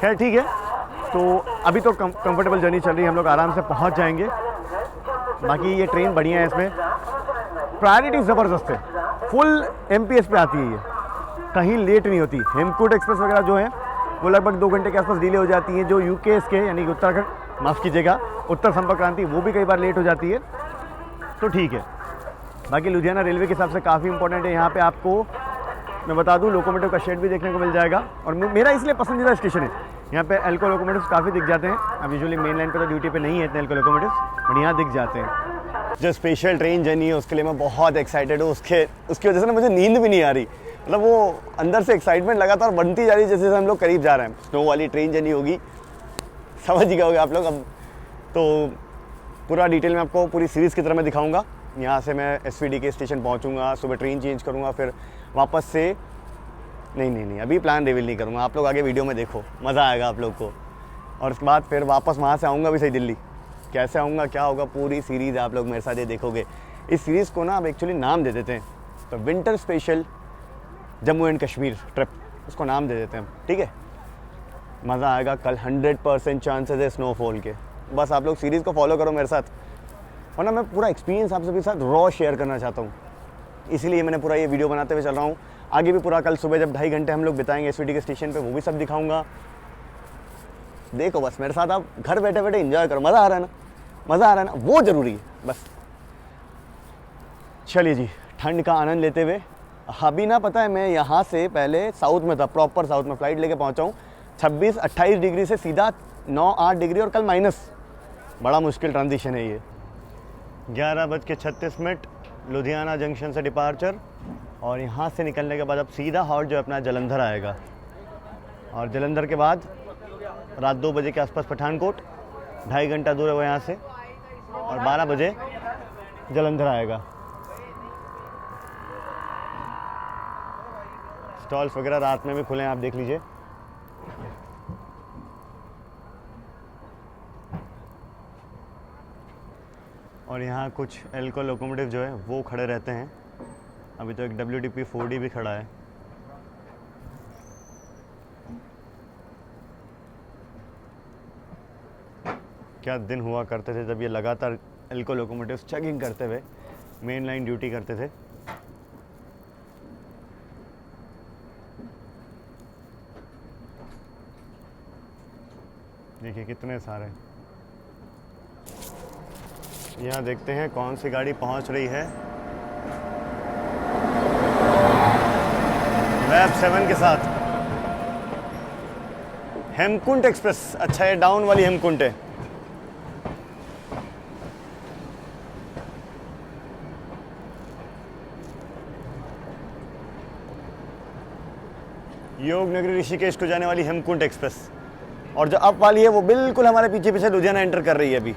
खैर ठीक है, तो अभी तो कंफर्टेबल जर्नी चल रही है, हम लोग आराम से पहुँच जाएंगे। बाकी ये ट्रेन बढ़िया है, इसमें प्रायोरिटी ज़बरदस्त है, फुल MPS पे आती है ये, कहीं लेट नहीं होती। हेमकूट एक्सप्रेस वगैरह जो है वो लगभग 2 घंटे के आसपास डिले हो जाती है। जो UKS के यानी कि उत्तराखंड, माफ़ कीजिएगा, उत्तर संपर्क क्रांति, वो भी कई बार लेट हो जाती है, तो ठीक है। बाकी लुधियाना रेलवे के हिसाब से काफ़ी इंपॉर्टेंट है। यहाँ पे आपको मैं बता दूँ लोकोमोटिव का शेड भी देखने को मिल जाएगा, और मेरा इसलिए पसंदीदा स्टेशन है। यहाँ पे एल्को लोकोमोटिव्स काफ़ी दिख जाते हैं। अब यूजुअली मेन लाइन पे तो ड्यूटी पे नहीं है इतने एल्को लोकोमोटिव्स, बट यहाँ दिख जाते हैं। जो स्पेशल ट्रेन जर्नी है उसके लिए मैं बहुत एक्साइटेड हूँ। उसकी वजह से ना मुझे नींद भी नहीं आ रही, मतलब वो अंदर से एक्साइटमेंट लगातार बढ़ती जा रही है, जैसे जैसे हम लोग करीब जा रहे हैं। स्नो वाली ट्रेन जर्नी होगी, समझ ही गए आप लोग। अब तो पूरा डिटेल में आपको पूरी सीरीज़ की तरह मैं दिखाऊंगा। यहाँ से मैं SVD के स्टेशन पहुँचूँगा, सुबह ट्रेन चेंज करूँगा, फिर वापस से नहीं अभी प्लान रिवील नहीं करूँगा, आप लोग आगे वीडियो में देखो, मज़ा आएगा आप लोग को। और उसके बाद फिर वापस वहाँ से आऊँगा भी सही दिल्ली। कैसे आऊँगा, क्या होगा, पूरी सीरीज़ आप लोग मेरे साथ ये देखोगे। इस सीरीज़ को ना अब एक्चुअली नाम दे देते हैं, तो winter special Jammu and Kashmir trip, उसको नाम दे देते हैं हम, ठीक है। मज़ा आएगा। कल 100% चांसेस है स्नोफॉल के। बस आप लोग सीरीज़ को फॉलो करो मेरे साथ, और ना मैं पूरा एक्सपीरियंस आप सबके साथ रॉ शेयर करना चाहता हूँ। इसीलिए मैंने पूरा ये वीडियो बनाते हुए चल रहा हूँ। आगे भी पूरा कल सुबह जब 2.5 घंटे हम लोग बिताएंगे एसवीटी के स्टेशन पे, वो भी सब दिखाऊंगा। देखो बस मेरे साथ आप घर बैठे बैठे एंजॉय करो, मज़ा आ रहा है ना, मज़ा आ रहा है ना, वो ज़रूरी है बस। चलिए जी, ठंड का आनंद लेते हुए अभी ना, पता है मैं यहाँ से पहले साउथ में था, प्रॉपर साउथ में फ़्लाइट लेके पहुँचा हूँ 26-28 डिग्री से सीधा 9-8 डिग्री और कल माइनस। बड़ा मुश्किल ट्रांजिशन है ये। 11:36 लुधियाना जंक्शन से डिपार्चर, और यहाँ से निकलने के बाद अब सीधा हॉट जो है अपना जलंधर आएगा, और जलंधर के बाद रात 2 बजे के आसपास पठानकोट, 2.5 घंटा दूर है वो यहाँ से, और 12 बजे जलंधर आएगा। स्टॉल्स वगैरह रात में भी खुले हैं, आप देख लीजिए। और यहाँ कुछ एल्को लोकोमोटिव जो है वो खड़े रहते हैं। अभी तो एक WDP 4D भी खड़ा है। क्या दिन हुआ करते थे जब ये लगातार एल्को लोकोमोटिव चेकिंग करते हुए मेन लाइन ड्यूटी करते थे। देखिए कितने सारे। यहाँ देखते हैं कौन सी गाड़ी पहुँच रही है वैब 7 के साथ। हेमकुंट एक्सप्रेस, अच्छा ये डाउन वाली हेमकुंट है। योग नगरी ऋषिकेश को जाने वाली हेमकुंट एक्सप्रेस। और जो अप वाली है वो बिल्कुल हमारे पीछे पीछे लुधियाना एंटर कर रही है अभी।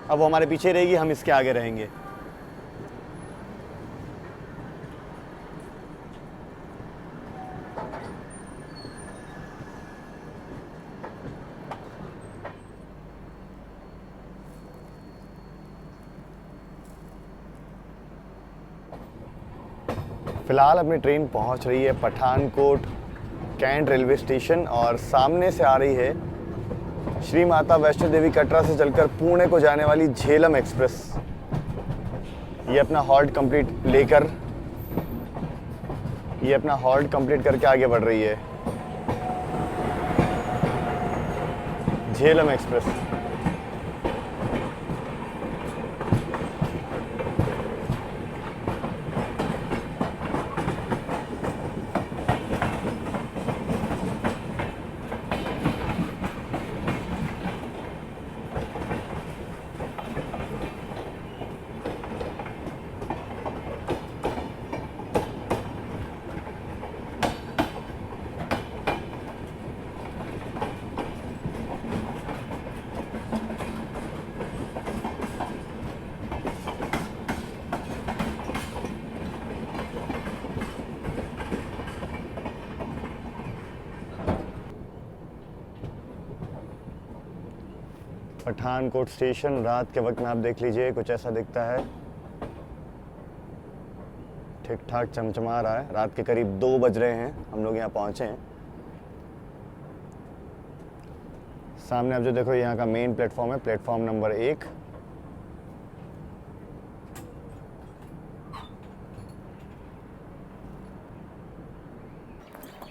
अब वो हमारे पीछे रहेगी, हम इसके आगे रहेंगे। फिलहाल अपनी ट्रेन पहुंच रही है पठानकोट कैंट रेलवे स्टेशन, और सामने से आ रही है श्री माता वैष्णो देवी कटरा से चलकर पुणे को जाने वाली झेलम एक्सप्रेस। ये अपना हॉल्ट कंप्लीट करके आगे बढ़ रही है। झेलम एक्सप्रेस। पठानकोट स्टेशन रात के वक्त में आप देख लीजिए कुछ ऐसा दिखता है। ठीक ठाक चमचमा रहा है। रात के करीब 2 बज रहे हैं, हम लोग यहाँ पहुँचे हैं। सामने आप जो देखो यहाँ का मेन प्लेटफॉर्म है, प्लेटफॉर्म नंबर 1।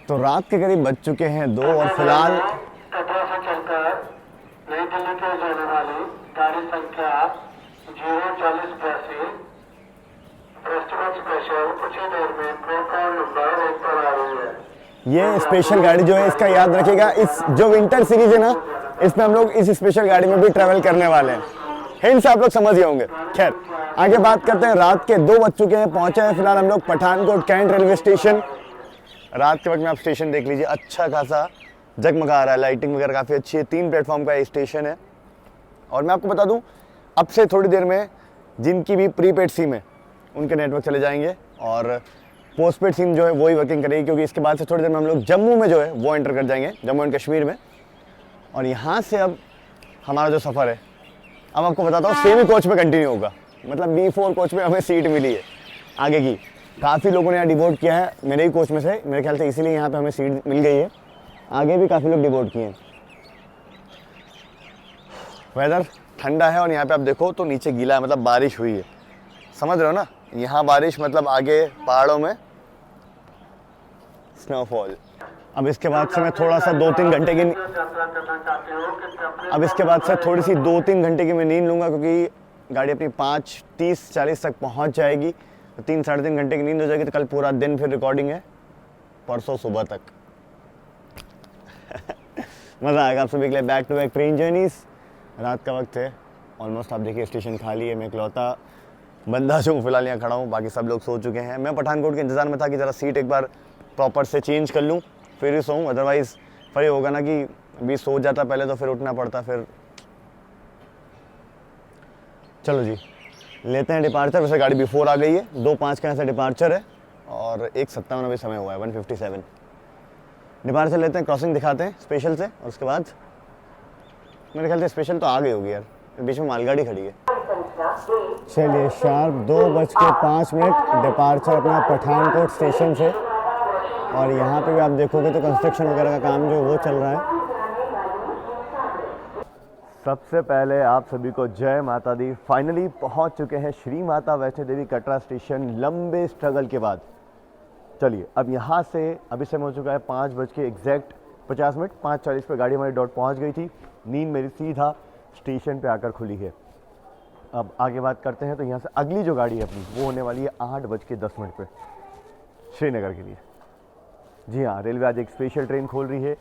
तो रात के करीब बज चुके हैं 2 और फिलहाल कटरा से चलकर नई दिल्ली के जाने वाली गाड़ी संख्या 04082 फेस्टिवल स्पेशल कुछ ही देर में प्लेटफॉर्म नंबर 1 पर आ रही है। ये स्पेशल गाड़ी जो है इसका याद रखिएगा, इस जो विंटर सीरीज है ना, इसमें हम लोग इस स्पेशल गाड़ी में भी ट्रैवल करने वाले हैं। हिंट से आप लोग समझ गए होंगे। खैर आगे बात करते हैं। रात के 2 बज चुके हैं, पहुंचे हैं फिलहाल हम लोग पठानकोट कैंट रेलवे स्टेशन। रात के वक्त में आप स्टेशन देख लीजिए, अच्छा खासा जगमगा रहा है, लाइटिंग वगैरह काफ़ी अच्छी है। 3 प्लेटफॉर्म का स्टेशन है। और मैं आपको बता दूं, अब से थोड़ी देर में जिनकी भी प्रीपेड सिम है उनके नेटवर्क चले जाएंगे और पोस्टपेड सिम जो है वही वर्किंग करेगी, क्योंकि इसके बाद से थोड़ी देर में हम लोग जम्मू में जो है वो एंटर कर जाएंगे, जम्मू एंड कश्मीर में। और यहाँ से अब हमारा जो सफ़र है, अब आपको बताता हूँ, सेमी कोच में कंटिन्यू होगा। मतलब B4 कोच में हमें सीट मिली है आगे की। काफ़ी लोगों ने यहाँ डिवोट किया है, मेरे ही कोच में से मेरे ख्याल से, इसीलिए यहाँ पे हमें सीट मिल गई है। आगे भी काफ़ी लोग डिवोट किए हैं। वेदर ठंडा है और यहाँ पे आप देखो तो नीचे गीला है, मतलब बारिश हुई है। समझ रहे हो ना, यहाँ बारिश मतलब आगे पहाड़ों में स्नोफॉल। अब इसके बाद से मैं थोड़ा सा 2-3 घंटे की थोड़ी सी 2-3 घंटे की मैं नींद लूँगा, क्योंकि गाड़ी अपनी 5:30-40 तक पहुँच जाएगी, तो 3-3.5 घंटे की नींद हो जाएगी, तो कल पूरा दिन फिर रिकॉर्डिंग है, परसों सुबह तक। मज़ा आएगा आप सभी के लिए। Back to back train journeys. रात का वक्त है, ऑलमोस्ट आप देखिए स्टेशन खाली है, मैं इकलौता बंदा जो फिलहाल यहाँ खड़ा हूँ, बाकी सब लोग सो चुके हैं। मैं पठानकोट के इंतज़ार में था कि ज़रा सीट एक बार प्रॉपर से चेंज कर लूँ फिर ही सोऊं, अदरवाइज़ फिर ये होगा ना कि अभी सो जाता पहले तो फिर उठना पड़ता फिर। चलो जी लेते हैं डिपार्चर। वैसे गाड़ी बिफोर आ गई है, 2:05 का यहाँ से डिपार्चर है और 1:57 अभी समय हुआ है, 1:57 डिपार्चर लेते हैं, क्रॉसिंग दिखाते हैं स्पेशल से, और उसके बाद मेरे ख्याल से स्पेशल तो आ गई होगी यार, बीच में मालगाड़ी खड़ी है। चलिए शार्प 2:05 डिपार्चर अपना पठानकोट स्टेशन से, और यहाँ पे भी आप देखोगे तो कंस्ट्रक्शन वगैरह का काम जो वो चल रहा है। सबसे पहले आप सभी को जय माता दी। फाइनली पहुँच चुके हैं श्री माता वैष्णो देवी कटरा स्टेशन, लंबे स्ट्रगल के बाद। चलिए अब यहाँ से अभी समय हो चुका है 5:50, 5:40 पे गाड़ी हमारी डॉट पहुँच गई थी। नींद मेरी सीधा स्टेशन पे आकर खुली है। अब आगे बात करते हैं, तो यहाँ से अगली जो गाड़ी है अपनी वो होने वाली है 8:10 पे श्रीनगर के लिए। जी हाँ, रेलवे आज एक स्पेशल ट्रेन खोल रही है।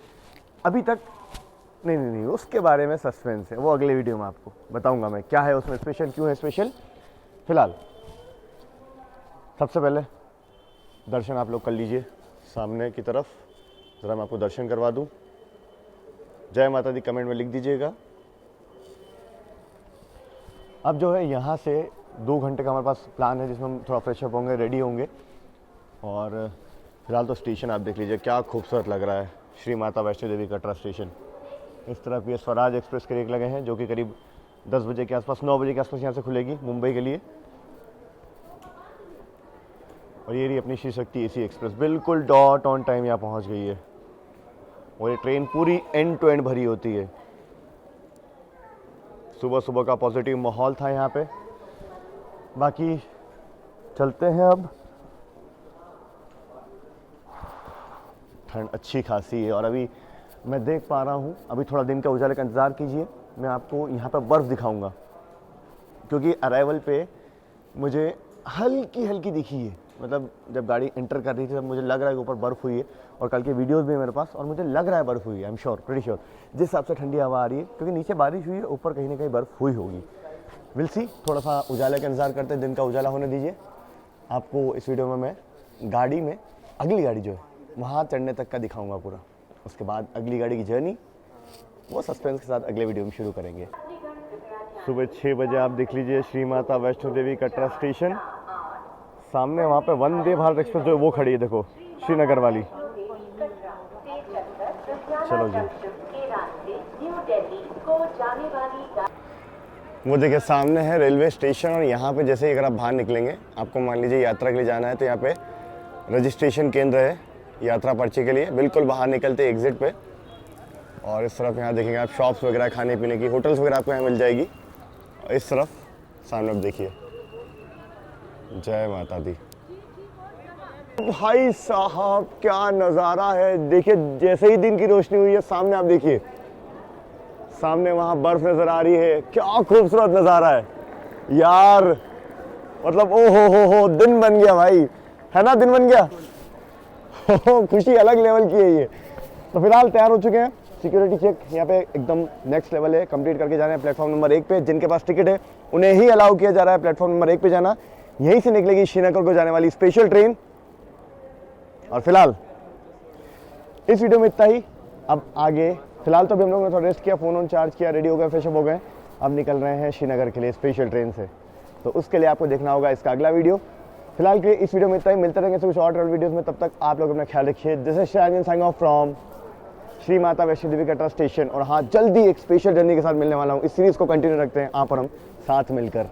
अभी तक नहीं उसके बारे में सस्पेंस है, वो अगले वीडियो में आपको बताऊंगा मैं क्या है उसमें स्पेशल, क्यों है स्पेशल। फिलहाल सबसे पहले दर्शन आप लोग कर लीजिए सामने की तरफ, ज़रा मैं आपको दर्शन करवा दूं। जय माता दी कमेंट में लिख दीजिएगा। अब जो है यहाँ से 2 घंटे का हमारे पास प्लान है, जिसमें हम थोड़ा फ्रेशअप होंगे, रेडी होंगे, और फिलहाल तो स्टेशन आप देख लीजिए क्या खूबसूरत लग रहा है, श्री माता वैष्णो देवी कटरा स्टेशन। इस तरफ ये स्वराज एक्सप्रेस के रेक लगे हैं, जो कि करीब 10 बजे के आसपास, 9 बजे के आसपास यहाँ से खुलेगी मुंबई के लिए। और ये रही अपनी श्री शक्ति एसी एक्सप्रेस, बिल्कुल डॉट ऑन टाइम यहाँ पहुँच गई है, और ये ट्रेन पूरी एंड टू एंड भरी होती है। सुबह सुबह का पॉजिटिव माहौल था यहाँ पे। बाकी चलते हैं अब, ठंड अच्छी खासी है, और अभी मैं देख पा रहा हूँ, अभी थोड़ा दिन का उजाले का इंतज़ार कीजिए, मैं आपको यहाँ पे बर्फ़ दिखाऊंगा, क्योंकि अराइवल पे मुझे हल्की हल्की दिखी है। मतलब जब गाड़ी एंटर कर रही थी तब मुझे लग रहा है कि ऊपर बर्फ़ हुई है, और कल के वीडियोस भी है मेरे पास, और मुझे लग रहा है बर्फ़ हुई है, I am sure, pretty sure. जिस हिसाब से ठंडी हवा आ रही है, क्योंकि नीचे बारिश हुई है, ऊपर कहीं ना कहीं बर्फ़ हुई होगी। विल सी, थोड़ा सा उजाले का इंतज़ार करते हैं, दिन का उजाला होने दीजिए। आपको इस वीडियो में मैं गाड़ी में अगली गाड़ी जो है वहाँ चढ़ने तक का दिखाऊंगा पूरा, उसके बाद अगली गाड़ी की जर्नी वो सस्पेंस के साथ अगले वीडियो में शुरू करेंगे। सुबह 6 बजे आप देख लीजिए श्री माता वैष्णो देवी कटरा स्टेशन। सामने वहाँ पे वंदे भारत एक्सप्रेस जो है वो खड़ी है, देखो श्रीनगर वाली। चलो जी, वो देखिए सामने है रेलवे स्टेशन, और यहाँ पे जैसे ही अगर आप बाहर निकलेंगे, आपको मान लीजिए यात्रा के लिए जाना है, तो यहाँ पे रजिस्ट्रेशन केंद्र है यात्रा पर्ची के लिए, बिल्कुल बाहर निकलते एग्जिट पे। और इस तरफ यहाँ देखेंगे आप शॉप्स वगैरह, खाने पीने की, होटल्स वगैरह आपको यहाँ मिल जाएगी। और इस तरफ सामने आप देखिए, जय माता दी। भाई साहब क्या नज़ारा है, देखिए जैसे ही दिन की रोशनी हुई है, सामने आप देखिए, सामने वहाँ बर्फ नज़र आ रही है, क्या खूबसूरत नज़ारा है यार। मतलब ओ हो दिन बन गया भाई, है ना, दिन बन गया। खुशी अलग लेवल की है ये। तो फिलहाल तैयार हो चुके हैं, सिक्योरिटी चेक यहाँ पे एकदम नेक्स्ट लेवल है, कंप्लीट करके जाना है प्लेटफॉर्म नंबर 1 पे। जिनके पास टिकट है उन्हें ही अलाउ किया जा रहा है प्लेटफॉर्म नंबर 1 पे जाना। यहीं से निकलेगी श्रीनगर को जाने वाली स्पेशल ट्रेन। और फिलहाल इस वीडियो में इतना ही। अब आगे फिलहाल तो अभी हम लोगों ने थोड़ा रेस्ट किया, फ़ोन ऑन चार्ज किया, रेडी हो गए, फ्रेशअप हो गए, अब निकल रहे हैं श्रीनगर के लिए स्पेशल ट्रेन से। तो उसके लिए आपको देखना होगा इसका अगला वीडियो। फिलहाल के इस वीडियो में इतना ही, मिलते रहेंगे कुछ और ट्रैवल वीडियोस में। तब तक आप लोग अपना ख्याल रखिए। This is Shayan signing off from Shri Mata Vaishno Devi Katra station. और हाँ, जल्दी एक स्पेशल जर्नी के साथ मिलने वाला हूँ। इस सीरीज़ को कंटिन्यू रखते हैं आप और हम साथ मिलकर।